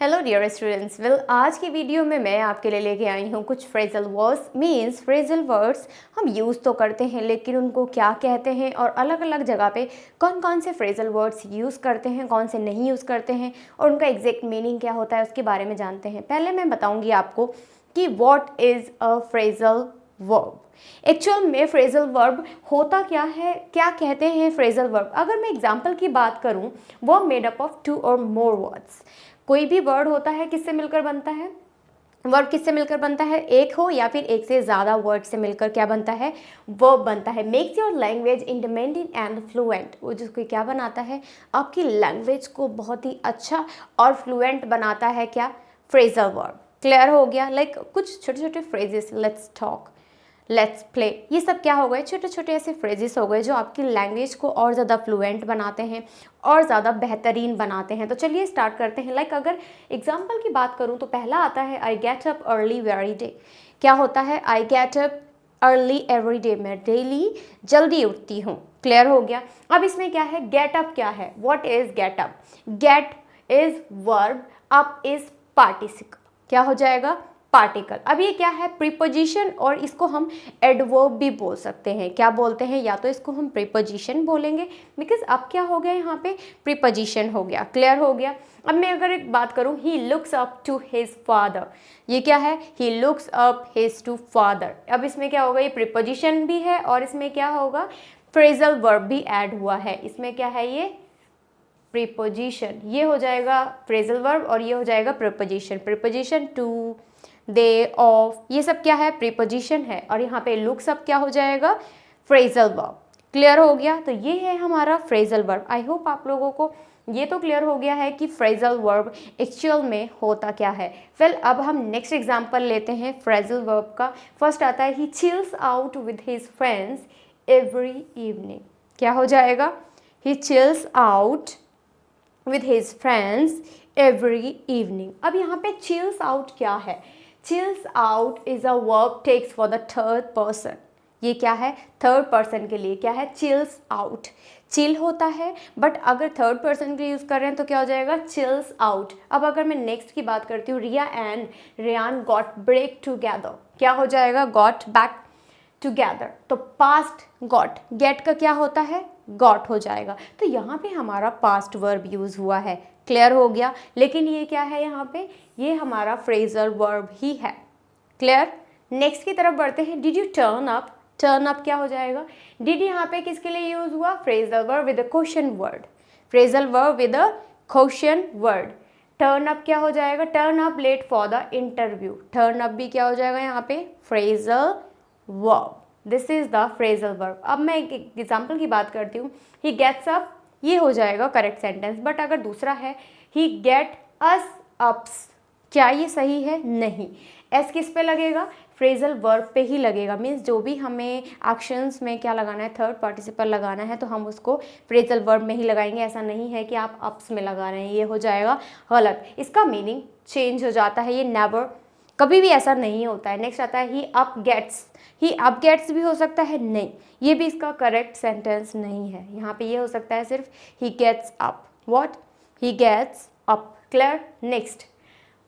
Hello dear students, आज की video में मैं आपके लिए लेके आई हूँ कुछ phrasal words. Means phrasal words हम यूज़ तो करते हैं लेकिन उनको क्या कहते हैं और अलग अलग जगह पे कौन कौन से फ्रेजल वर्ड्स यूज़ करते हैं, कौन से नहीं यूज़ करते हैं और उनका एग्जैक्ट मीनिंग क्या होता है उसके बारे में जानते हैं। पहले मैं बताऊँगी आपको कि what is a phrasal verb. Actual में फ्रेजल वर्ब होता क्या है, क्या कहते हैं फ्रेजल वर्ब। अगर मैं एग्जाम्पल की बात करूँ, वो मेड अप ऑफ 2 और मोर वर्ड्स। कोई भी वर्ड होता है किससे मिलकर बनता है, वर्ड किससे मिलकर बनता है, एक हो या फिर एक से ज़्यादा वर्ड से मिलकर क्या बनता है, वर्ब बनता है। Makes your language independent and fluent. वो जिसको क्या बनाता है, आपकी लैंग्वेज को बहुत ही अच्छा और फ्लुएंट बनाता है। क्या, फ्रेजल वर्ब। क्लियर हो गया। लाइक कुछ छोटे छोटे phrases, let's talk, let's play, ये सब क्या हो गए, छोटे छोटे ऐसे फ्रेजेस हो गए जो आपकी लैंग्वेज को और ज़्यादा फ्लुएंट बनाते हैं और ज़्यादा बेहतरीन बनाते हैं। तो चलिए स्टार्ट करते हैं। लाइक अगर एग्जांपल की बात करूँ तो पहला आता है I get up early every day. क्या होता है, I get up early every day, मैं डेली जल्दी उठती हूँ। क्लियर हो गया। अब इसमें क्या है, गेट अप क्या है, what is get up. Get is verb, up is participle, क्या हो जाएगा, पार्टिकल। अब ये क्या है, प्रीपोजिशन, और इसको हम एडवर्ब भी बोल सकते हैं। क्या बोलते हैं, या तो इसको हम प्रीपोजिशन बोलेंगे बिकॉज अब क्या हो गया, यहाँ पे प्रीपोजिशन हो गया। क्लियर हो गया। अब मैं अगर एक बात करूँ, he looks up to his father, ये क्या है, he looks up his to father. अब इसमें क्या होगा, ये प्रीपोजिशन भी है और इसमें क्या होगा, फ्रेजल वर्ब भी ऐड हुआ है। इसमें क्या है, ये प्रीपोजिशन, ये हो जाएगा फ्रेजल वर्ब और ये हो जाएगा preposition. Preposition to, the, of, ये सब क्या है, प्रीपोजिशन है। और यहाँ पे लुक सब क्या हो जाएगा, फ्रेजल वर्ब। क्लियर हो गया। तो ये है हमारा फ्रेजल वर्ब। आई होप आप लोगों को ये तो क्लियर हो गया है कि फ्रेजल वर्ब एक्चुअल में होता क्या है। वेल, अब हम नेक्स्ट एग्जांपल लेते हैं फ्रेजल वर्ब का। फर्स्ट आता है, he chills out with his friends every evening. क्या हो जाएगा, he chills out with his friends every evening. अब यहाँ पे चिल्स आउट क्या है, chills out is a verb takes for the third person. ये क्या है, थर्ड पर्सन के लिए क्या है, चिल्स आउट। चिल होता है बट अगर थर्ड पर्सन के लिए यूज़ कर रहे हैं तो क्या हो जाएगा, चिल्स आउट। अब अगर मैं नेक्स्ट की बात करती हूँ, Riya and Rayan got break together, क्या हो जाएगा, गॉट बैक टुगेदर। तो पास्ट गॉट, गेट का क्या होता है, गॉट हो जाएगा। तो यहाँ पे हमारा पास्ट वर्ब यूज हुआ है। क्लियर हो गया। लेकिन ये क्या है, यहाँ पे ये हमारा फ्रेजल वर्ब ही है। क्लियर। नेक्स्ट की तरफ बढ़ते हैं। Did U turn up, turn up क्या हो जाएगा, डिड यहाँ पे किसके लिए यूज हुआ, phrasal verb with a question word, phrasal verb with a question word. Turn up क्या हो जाएगा, turn up late for the interview, turn up भी क्या हो जाएगा यहाँ पे, phrasal verb. This is the phrasal verb. अब मैं एक एग्जाम्पल की बात करती हूँ, ही गेट्स अप, ये हो जाएगा करेक्ट सेंटेंस। बट अगर दूसरा है, ही गेट अस अप्स, क्या ये सही है, नहीं। एस किस पे लगेगा, फ्रेजल वर्ब पे ही लगेगा। मीन्स जो भी हमें एक्शंस में क्या लगाना है, थर्ड पार्टिसिपल लगाना है तो हम उसको फ्रेजल वर्ब में ही लगाएंगे। ऐसा नहीं है कि आप अप्स में लगा रहे हैं, ये हो जाएगा गलत। इसका मीनिंग चेंज हो जाता है, ये नेवर, कभी भी ऐसा नहीं होता है। नेक्स्ट आता है, ही अप गेट्स, ही अप गेट्स भी हो सकता है, नहीं, ये भी इसका करेक्ट सेंटेंस नहीं है। यहाँ पे ये हो सकता है सिर्फ he gets up, what, he gets up. Clear. Next,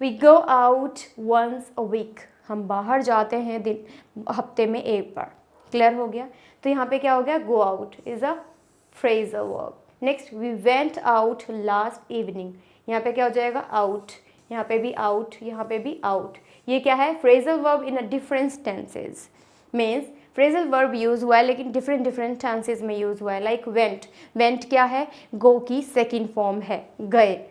we go out once a week, हम बाहर जाते हैं दिन, हफ्ते में एक बार। क्लियर हो गया। तो यहाँ पे क्या हो गया, go out is a phrasal verb. Next, we went out last evening, यहाँ पे क्या हो जाएगा, आउट, यहाँ पे भी आउट, यहाँ पे भी आउट। ये क्या है, phrasal verb in a different tenses. Means phrasal verb use हुआ है लेकिन डिफरेंट डिफरेंट चांसेस में यूज हुआ है। लाइक वेंट, वेंट क्या है, गो की सेकेंड फॉर्म है, गए।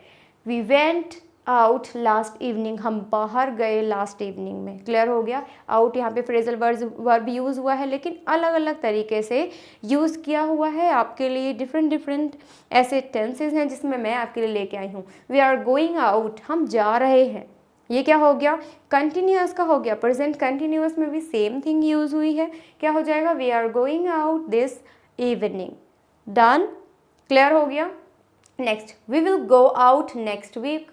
We went out last evening, हम बाहर गए लास्ट इवनिंग में। क्लियर हो गया। आउट यहाँ पे फ्रेजल वर्ब यूज हुआ है लेकिन अलग अलग तरीके से यूज किया हुआ है आपके लिए। डिफरेंट डिफरेंट ऐसे टेंसेज हैं जिसमें मैं आपके लिए लेके आई हूँ। वी आर गोइंग आउट, हम जा रहे हैं, ये क्या हो गया, कंटिन्यूअस का हो गया। प्रेजेंट कंटिन्यूअस में भी सेम थिंग यूज हुई है, क्या हो जाएगा, we are going out this evening. Done. Clear हो गया। Next, we will go out next week,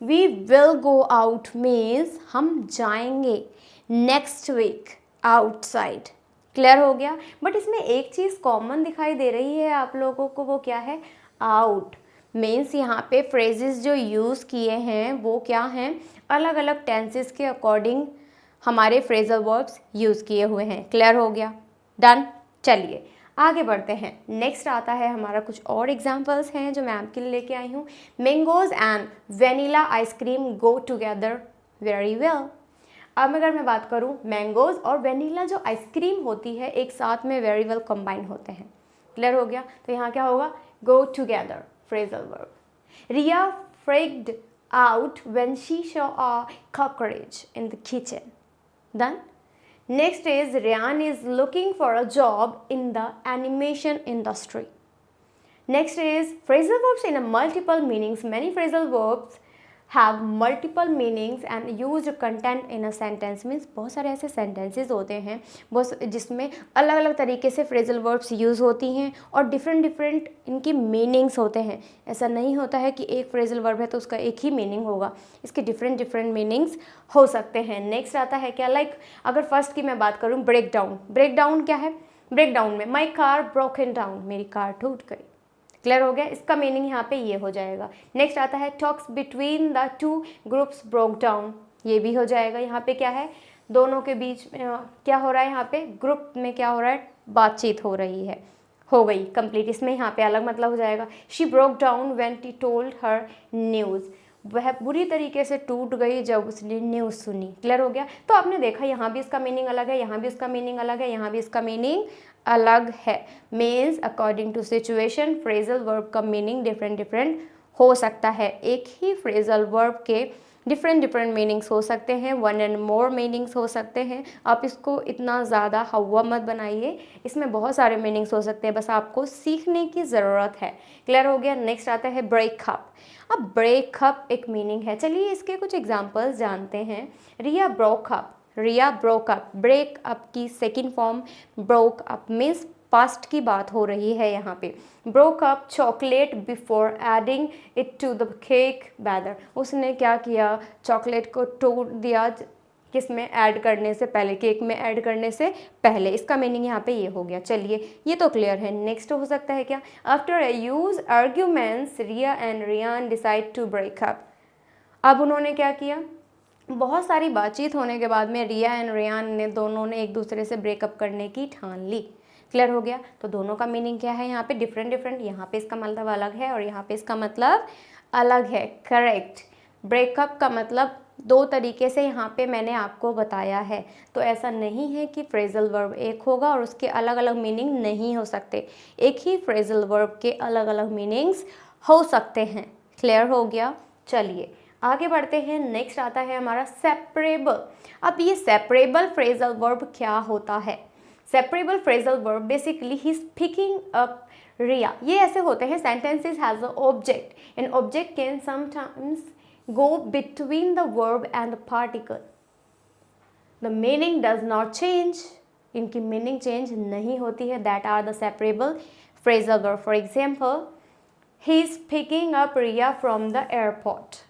we will go out means हम जाएंगे नेक्स्ट वीक आउटसाइड। क्लियर हो गया। बट इसमें एक चीज़ कॉमन दिखाई दे रही है आप लोगों को, वो क्या है, आउट। मीन्स यहाँ पे फ्रेजेस जो यूज़ किए हैं वो क्या हैं, अलग अलग टेंसेस के अकॉर्डिंग हमारे फ्रेजल वर्ब्स यूज़ किए हुए हैं। क्लियर हो गया? डन। चलिए आगे बढ़ते हैं। नेक्स्ट आता है हमारा, कुछ और एग्जांपल्स हैं जो मैं आपके लिए लेके आई हूँ। Mangoes and vanilla ice cream go together very well. अब अगर मैं बात करूँ, मैंगोज और वेनिला जो आइसक्रीम होती है एक साथ में वेरी वेल कंबाइन होते हैं। क्लियर हो गया? तो यहाँ क्या होगा, go together phrasal verb. Riya freaked out when she saw a cockroach in the kitchen. Done. Next is Ryan is looking for a job in the animation industry. Next is phrasal verbs in a multiple meanings. Many phrasal verbs have multiple meanings and used content in a sentence. Means बहुत सारे ऐसे sentences होते हैं बहुत जिसमें अलग अलग तरीके से phrasal verbs यूज़ होती हैं और डिफरेंट इनकी मीनिंग्स होते हैं। ऐसा नहीं होता है कि एक phrasal verb है तो उसका एक ही मीनिंग होगा, इसके डिफरेंट मीनिंग्स हो सकते हैं। नेक्स्ट आता है क्या, लाइक अगर फर्स्ट की मैं बात करूँ, ब्रेक डाउन। ब्रेक डाउन क्या है, ब्रेक डाउन में माई कार ब्रोकन डाउन, मेरी कार टूट गई। क्लियर हो गया? इसका मीनिंग यहाँ पे ये हो जाएगा। नेक्स्ट आता है talks between the two groups broke down, ये भी हो जाएगा। यहाँ पे क्या है, दोनों के बीच में क्या हो रहा है, यहाँ पे ग्रुप में क्या हो रहा है, बातचीत हो रही है, हो गई कंप्लीट। इसमें यहाँ पे अलग मतलब हो जाएगा। She broke down when T told her news, वह बुरी तरीके से टूट गई जब उसने न्यूज़ सुनी। क्लियर हो गया? तो आपने देखा यहाँ भी इसका मीनिंग अलग है, यहाँ भी इसका मीनिंग अलग है, यहाँ भी इसका मीनिंग अलग है। Means according to situation phrasal verb का मीनिंग डिफरेंट हो सकता है। एक ही फ्रेजल वर्ब के डिफरेंट मीनिंग्स हो सकते हैं, वन एंड मोर मीनिंग्स हो सकते हैं। आप इसको इतना ज़्यादा हवा मत बनाइए, इसमें बहुत सारे मीनिंग्स हो सकते हैं, बस आपको सीखने की ज़रूरत है। क्लियर हो गया? नेक्स्ट आता है ब्रेकअप। अब ब्रेकअप एक मीनिंग है, चलिए इसके कुछ एग्जाम्पल्स जानते हैं। Riya broke up, Riya broke up, breakup की second form broke up means past की बात हो रही है यहाँ पे। Broke up chocolate before adding it to the cake batter, उसने क्या किया, चॉकलेट को तोड़ दिया, किस में ऐड करने से पहले, केक में ऐड करने से पहले। इसका मीनिंग यहाँ पे ये हो गया। चलिए ये तो क्लियर है। नेक्स्ट हो सकता है क्या, after a huge arguments Riya and Riyan decide to break up. अब उन्होंने क्या किया, बहुत सारी बातचीत होने के बाद में रिया एंड रियान ने दोनों ने एक दूसरे से ब्रेकअप करने की ठान ली। क्लियर हो गया? तो दोनों का मीनिंग क्या है यहाँ पे, डिफरेंट। यहाँ पे इसका मतलब अलग है और यहाँ पे इसका मतलब अलग है। करेक्ट। ब्रेकअप का मतलब दो तरीके से यहाँ पे मैंने आपको बताया है, तो ऐसा नहीं है कि फ्रेजल वर्ब एक होगा और उसके अलग अलग मीनिंग नहीं हो सकते। एक ही फ्रेजल वर्ब के अलग अलग मीनिंग्स हो सकते हैं। क्लियर हो गया? चलिए आगे बढ़ते हैं। नेक्स्ट आता है हमारा सेपरेबल। अब ये सेपरेबल फ्रेजल वर्ब क्या होता है? Separable phrasal verb basically he is picking up Riya. ये ऐसे होते हैं, sentences has a object and object can sometimes go between the verb and the particle. The meaning does not change, इनकी meaning change नहीं होती है। That are the separable phrasal verb. For example, he is picking up Riya from the airport.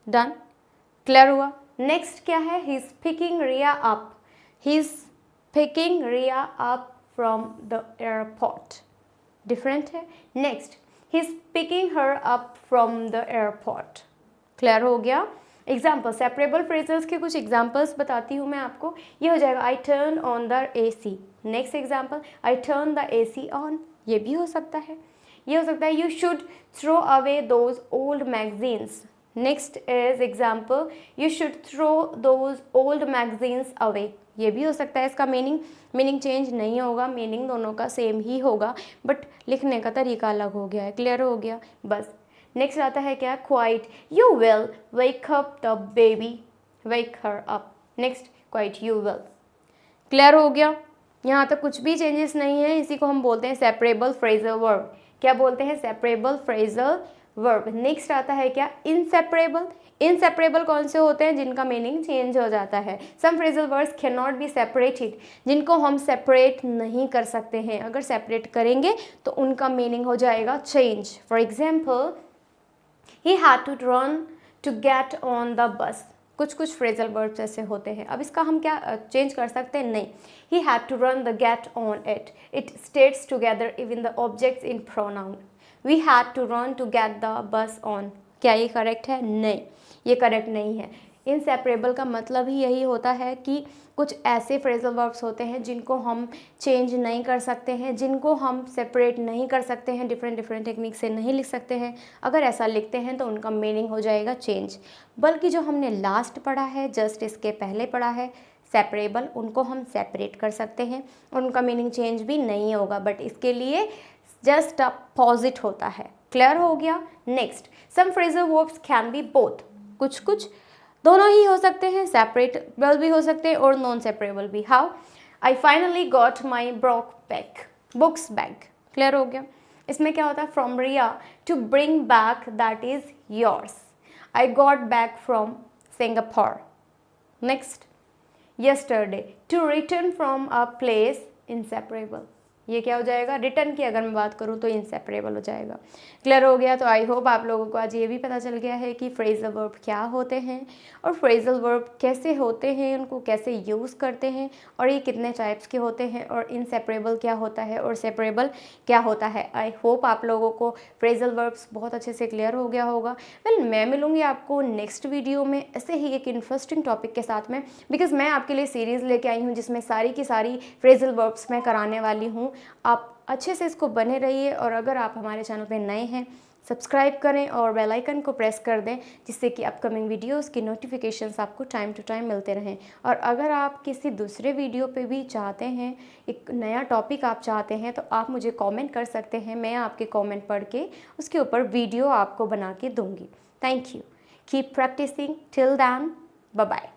Done. Clear हुआ? Next क्या है, he is picking Riya up, he is picking Riya up from the airport, different है। Next, he is picking her up from the airport. Clear हो गया? Example, separable phrases के कुछ examples बताती हूँ मैं आपको। ये हो जाएगा, I turn on the AC। Next example, I turn the AC on, ये भी हो सकता है। ये हो सकता है, you should throw away those old magazines. Next is example, you should throw those old magazines away, ये भी हो सकता है। इसका मीनिंग चेंज नहीं होगा, मीनिंग दोनों का सेम ही होगा, बट लिखने का तरीका अलग हो गया है। क्लियर हो गया? बस। नेक्स्ट आता है क्या, quite, you will wake up the baby, wake her up. Next, quite you will. Clear हो गया? यहाँ तक कुछ भी चेंजेस नहीं है। इसी को हम बोलते हैं सेपरेबल फ्रेजल वर्ब। क्या बोलते हैं? Separable phrasal verb. नेक्स्ट आता है क्या, इनसेपरेबल। इनसेपरेबल कौन से होते हैं? जिनका मीनिंग चेंज हो जाता है। Some phrasal words can not be separated, जिनको हम सेपरेट नहीं कर सकते हैं। अगर सेपरेट करेंगे तो उनका मीनिंग हो जाएगा change. For example, he had to run to get on the bus. कुछ फ्रेजल वर्ड्स ऐसे होते हैं। अब इसका हम क्या चेंज कर सकते हैं? नहीं। He had to run the get on it, it states together even the objects in pronoun. We had to run to get the bus on. क्या ये करेक्ट है? नहीं, ये करेक्ट नहीं है। इनसेपरेबल का मतलब ही यही होता है कि कुछ ऐसे फ्रेजल वर्ब्स होते हैं जिनको हम चेंज नहीं कर सकते हैं, जिनको हम सेपरेट नहीं कर सकते हैं, डिफरेंट टेक्निक से नहीं लिख सकते हैं। अगर ऐसा लिखते हैं तो उनका मीनिंग हो जाएगा चेंज। बल्कि जो हमने लास्ट पढ़ा है, जस्ट इसके पहले पढ़ा है, सेपरेबल, उनको हम सेपरेट कर सकते हैं और उनका मीनिंग चेंज भी नहीं होगा, बट इसके लिए जस्ट अपोजिट होता है। क्लियर हो गया? Next, some phrasal verbs can be both. कुछ कुछ दोनों ही हो सकते हैं, सेपरेबल भी हो सकते हैं और नॉन सेपरेबल भी। How? I finally got my books bag. Clear हो गया? इसमें क्या होता है? From Riya to bring back, that is yours. I got back from Singapore. Next, yesterday, to return from a place, inseparable। ये क्या हो जाएगा? रिटर्न की अगर मैं बात करूँ तो इंसेपरेबल हो जाएगा। क्लियर हो गया? तो आई होप आप लोगों को आज ये भी पता चल गया है कि फ्रेजल वर्ब क्या होते हैं और फ्रेजल वर्ब कैसे होते हैं, उनको कैसे यूज़ करते हैं और ये कितने टाइप्स के होते हैं और इंसेपरेबल क्या होता है और सेपरेबल क्या होता है। आई होप आप लोगों को फ्रेजल वर्ब्स बहुत अच्छे से क्लियर हो गया होगा। वेल, मैं मिलूँगी आपको नेक्स्ट वीडियो में ऐसे ही एक इंटरेस्टिंग टॉपिक के साथ में, बिकॉज मैं आपके लिए सीरीज़ लेके आई हूँ जिसमें सारी की सारी फ्रेजल वर्ब्स मैं कराने वाली हूँ। आप अच्छे से इसको बने रहिए और अगर आप हमारे चैनल पे नए हैं, सब्सक्राइब करें और बेल आइकन को प्रेस कर दें, जिससे कि अपकमिंग वीडियोस की नोटिफिकेशंस आपको टाइम टू टाइम मिलते रहें। और अगर आप किसी दूसरे वीडियो पे भी चाहते हैं, एक नया टॉपिक आप चाहते हैं, तो आप मुझे कमेंट कर सकते हैं। मैं आपके कमेंट पढ़ के उसके ऊपर वीडियो आपको बना के दूँगी। Thank you. Keep practicing. Till then, bye bye.